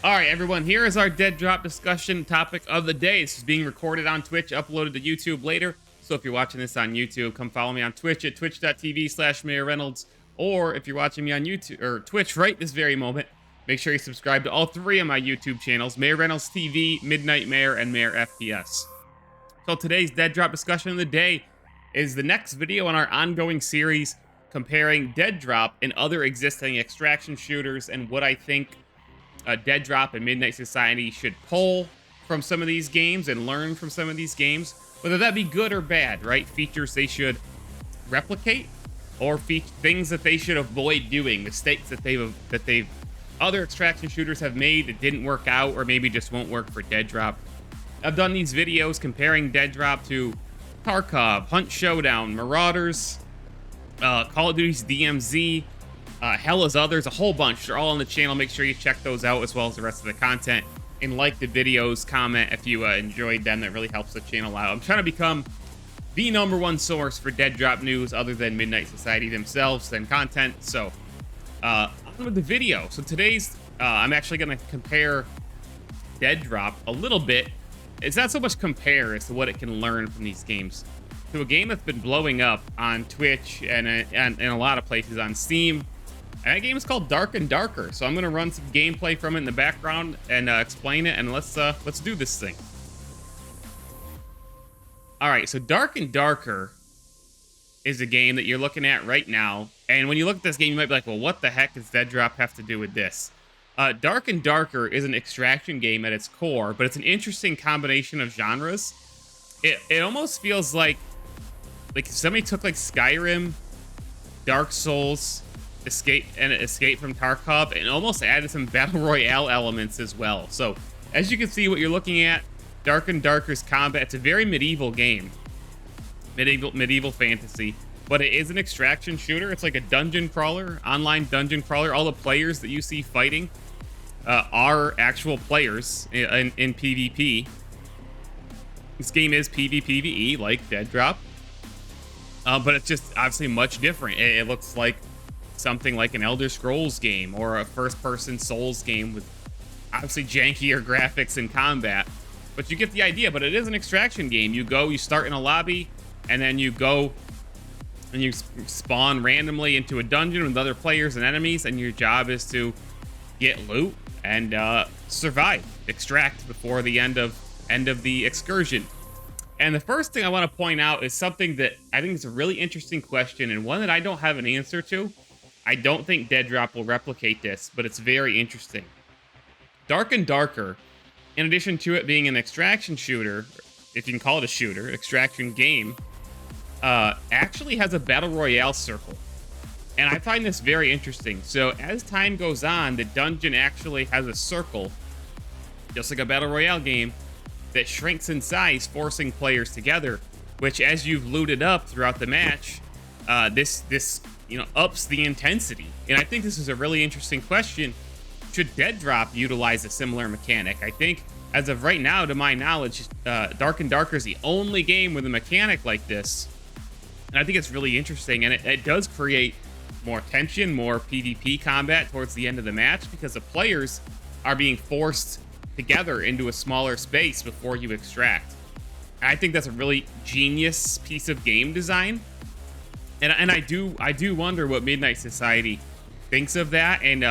All right, everyone, here is our Deadrop discussion topic of the day. This is being recorded on Twitch, uploaded to YouTube later. So if you're watching this on YouTube, come follow me on Twitch at twitch.tv/MayorReynolds. Or if you're watching me on YouTube or Twitch right this very moment, make sure you subscribe to all three of my YouTube channels, MayorReynoldsTV, Midnight Mayor, and Mayor FPS. So today's Deadrop discussion of the day is the next video in our ongoing series comparing Deadrop and other existing extraction shooters and what I think Deadrop and Midnight Society should pull from some of these games and learn from some of these games, whether that be good or bad, right? Features they should replicate, or things that they should avoid doing, mistakes that other extraction shooters have made that didn't work out, or maybe just won't work for Deadrop. I've done these videos comparing Deadrop to Tarkov, Hunt Showdown, Marauders, Call of Duty's DMZ, hell as others, a whole bunch. They're all on the channel. Make sure you check those out as well as the rest of the content, and like the videos, comment if you enjoyed them. That really helps the channel out. I'm trying to become the #1 source for Deadrop news other than Midnight Society themselves and content. So on with the video. So today's I'm actually going to compare Deadrop a little bit. It's not so much compare as to what it can learn from these games, to a game that's been blowing up on Twitch and in a lot of places on Steam. And that game is called Dark and Darker. So I'm going to run some gameplay from it in the background and explain it, and let's do this thing. All right, so Dark and Darker is a game that you're looking at right now. And when you look at this game, you might be like, well, what the heck does Deadrop have to do with this? Dark and Darker is an extraction game at its core, but it's an interesting combination of genres. It almost feels like if somebody took like Skyrim, Dark Souls, Escape from Tarkov, and almost added some battle royale elements as well. So as you can see, what you're looking at, Dark and Darker's combat, it's a very medieval game, medieval fantasy, but it is an extraction shooter. It's like a dungeon crawler, online dungeon crawler. All the players that you see fighting are actual players in PvP. This game is PvPvE like Deadrop, but it's just obviously much different. It looks like something like an Elder Scrolls game or a first-person Souls game with obviously jankier graphics and combat. But you get the idea. But it is an extraction game. You start in a lobby, and then you go and you spawn randomly into a dungeon with other players and enemies, and your job is to get loot and survive, extract before the end of the excursion. And the first thing I want to point out is something that I think is a really interesting question, and one that I don't have an answer to. I don't think Deadrop will replicate this, but it's very interesting. Dark and Darker, in addition to it being an extraction shooter, if you can call it a shooter, extraction game, actually has a battle royale circle. And I find this very interesting. So as time goes on, the dungeon actually has a circle, just like a battle royale game, that shrinks in size, forcing players together, which as you've looted up throughout the match, this ups the intensity. And I think this is a really interesting question. Should Deadrop utilize a similar mechanic? I think as of right now, to my knowledge, Dark and Darker is the only game with a mechanic like this. And I think it's really interesting, and it does create more tension, more PvP combat towards the end of the match, because the players are being forced together into a smaller space before you extract. And I think that's a really genius piece of game design. And I do wonder what Midnight Society thinks of that, and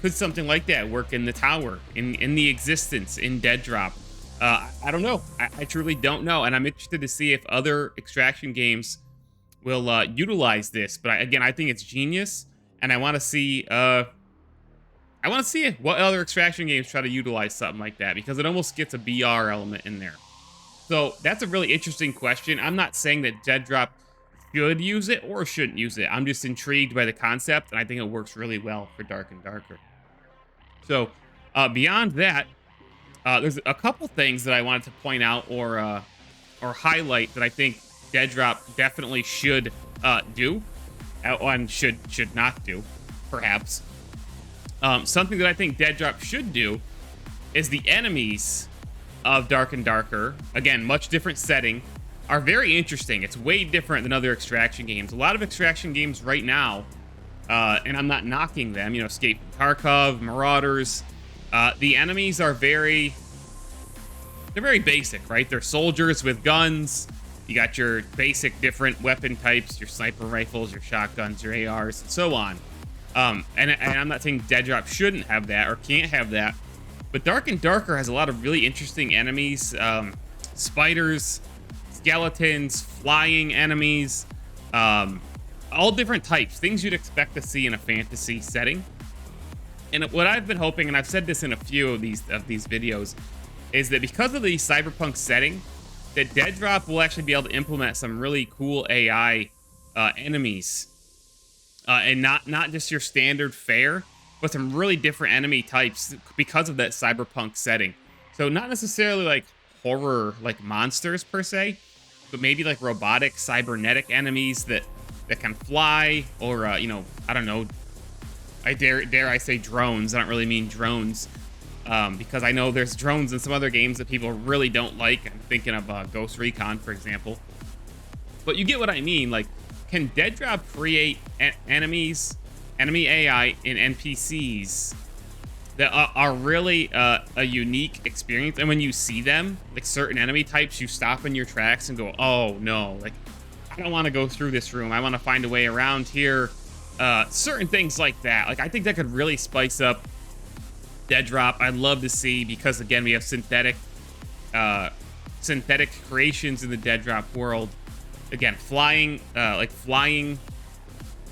could something like that work in the tower, in the existence, in Deadrop? I don't know. I truly don't know, and I'm interested to see if other extraction games will utilize this. But again, I think it's genius, and I want to see what other extraction games try to utilize something like that, because it almost gets a BR element in there. So that's a really interesting question. I'm not saying that Deadrop should use it or shouldn't use it. I'm just intrigued by the concept, and I think it works really well for Dark and Darker. So beyond that, there's a couple things that I wanted to point out or highlight that I think Deadrop definitely should do, and should not do, perhaps. Something that I think Deadrop should do is the enemies of Dark and Darker, again, much different setting, are very interesting. It's way different than other extraction games. A lot of extraction games right now, and I'm not knocking them, Escape from Tarkov, Marauders, The enemies are they're very basic, right? They're soldiers with guns. You got your basic different weapon types, your sniper rifles, your shotguns, your ARs, and so on. And I'm not saying Deadrop shouldn't have that or can't have that, but Dark and Darker has a lot of really interesting enemies. Spiders, skeletons, flying enemies, all different types, things you'd expect to see in a fantasy setting. And what I've been hoping, and I've said this in a few of these videos, is that because of the cyberpunk setting, that Deadrop will actually be able to implement some really cool AI enemies, and not just your standard fare, but some really different enemy types because of that cyberpunk setting. So not necessarily like horror, like monsters per se, but maybe like robotic, cybernetic enemies that can fly, or you know, I don't know. I dare I say drones. I don't really mean drones. Because I know there's drones in some other games that people really don't like. I'm thinking of Ghost Recon, for example. But you get what I mean. Like, can Deadrop create enemy AI and NPCs that are really a unique experience? And when you see them, like certain enemy types, you stop in your tracks and go, oh no, like, I don't want to go through this room. I want to find a way around here. Certain things like that. Like, I think that could really spice up Deadrop. I'd love to see, because again, we have synthetic creations in the Deadrop world. Again, flying, like flying,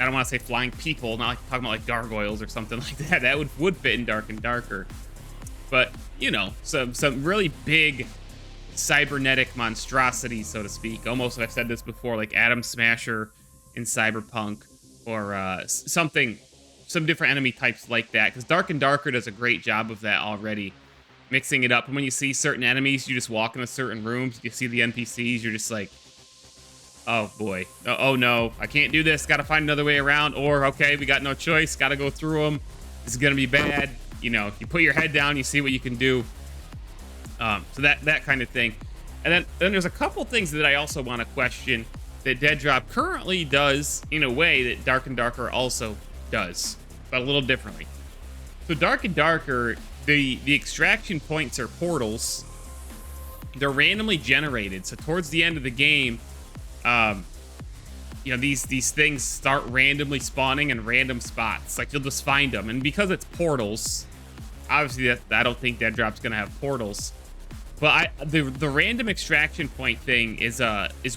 I don't want to say flying people, not like talking about like gargoyles or something like that. That would fit in Dark and Darker. But, you know, some really big cybernetic monstrosities, so to speak. Almost, I've said this before, like Atom Smasher in Cyberpunk, or some different enemy types like that, because Dark and Darker does a great job of that already, mixing it up. And when you see certain enemies, you just walk into certain rooms, you see the NPCs, you're just like, oh boy, oh no, I can't do this, gotta find another way around, or okay, we got no choice, gotta go through them, this is gonna be bad. You know, you put your head down, you see what you can do. So that kind of thing. And then there's a couple things that I also want to question that Deadrop currently does in a way that Dark and Darker also does, but a little differently. So Dark and Darker, the extraction points are portals. They're randomly generated. So towards the end of the game, you know, these things start randomly spawning in random spots. Like, you'll just find them, and because it's portals, obviously I don't think Deadrop's gonna have portals. But the random extraction point thing is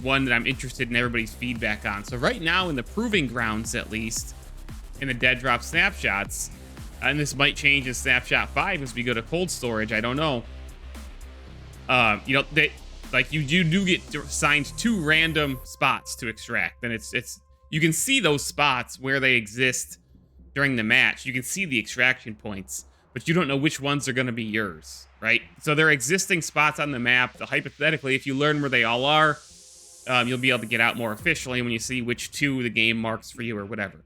one that I'm interested in everybody's feedback on. So right now, in the proving grounds, at least in the Deadrop snapshots, and this might change in snapshot 5 as we go to cold storage, I don't know. You know, like you do get assigned 2 random spots to extract, and it's you can see those spots where they exist during the match. You can see the extraction points, but you don't know which ones are going to be yours, right? So there are existing spots on the map. Hypothetically, if you learn where they all are, you'll be able to get out more efficiently when you see which 2 the game marks for you or whatever.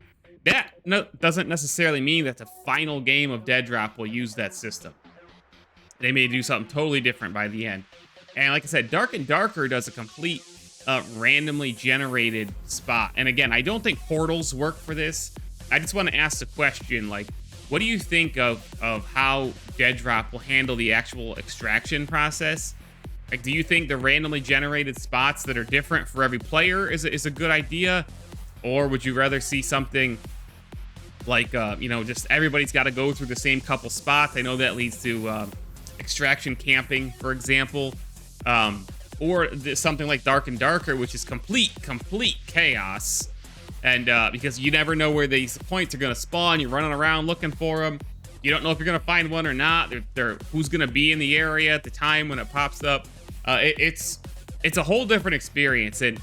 That doesn't necessarily mean that the final game of Deadrop will use that system. They may do something totally different by the end. And like I said, Dark and Darker does a complete randomly generated spot. And again, I don't think portals work for this. I just want to ask the question, like, what do you think of how Deadrop will handle the actual extraction process? Like, do you think the randomly generated spots that are different for every player is a good idea? Or would you rather see something like, you know, just everybody's got to go through the same couple spots? I know that leads to extraction camping, for example. Or something like Dark and Darker, which is complete chaos. And because you never know where these points are going to spawn, you're running around looking for them. You don't know if you're going to find one or not. Who's going to be in the area at the time when it pops up. It's a whole different experience. And,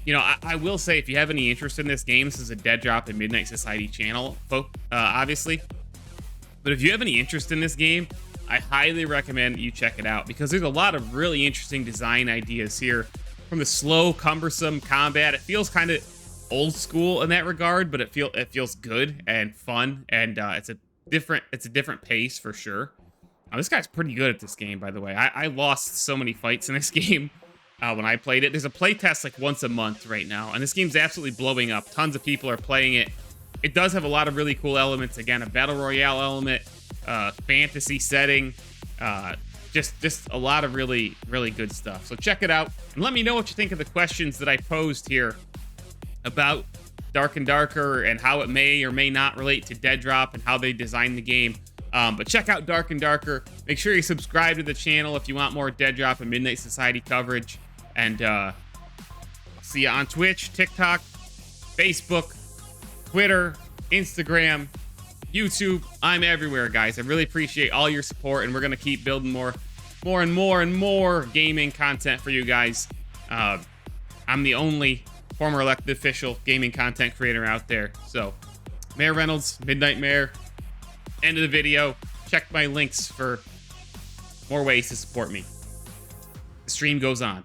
you know, I will say, if you have any interest in this game, this is a Deadrop and Midnight Society channel, obviously. But if you have any interest in this game, I highly recommend you check it out, because there's a lot of really interesting design ideas here. From the slow, cumbersome combat, it feels kind of old school in that regard, but it feels good and fun, and it's a different pace for sure. This guy's pretty good at this game, by the way. I lost so many fights in this game when I played it. There's a playtest like once a month right now, and this game's absolutely blowing up. Tons of people are playing it. It does have a lot of really cool elements. Again, a battle royale element. fantasy setting. Just a lot of really, really good stuff. So check it out and let me know what you think of the questions that I posed here about Dark and Darker and how it may or may not relate to Deadrop and how they designed the game. But check out Dark and Darker. Make sure you subscribe to the channel if you want more Deadrop and Midnight Society coverage. And see you on Twitch, TikTok, Facebook, Twitter, Instagram, YouTube. I'm everywhere, guys. I really appreciate all your support, and we're gonna keep building more and more gaming content for you guys. I'm the only former elected official gaming content creator out there. So, Mayor Reynolds, Midnight Mayor. End of the video. Check my links for more ways to support me. The stream goes on.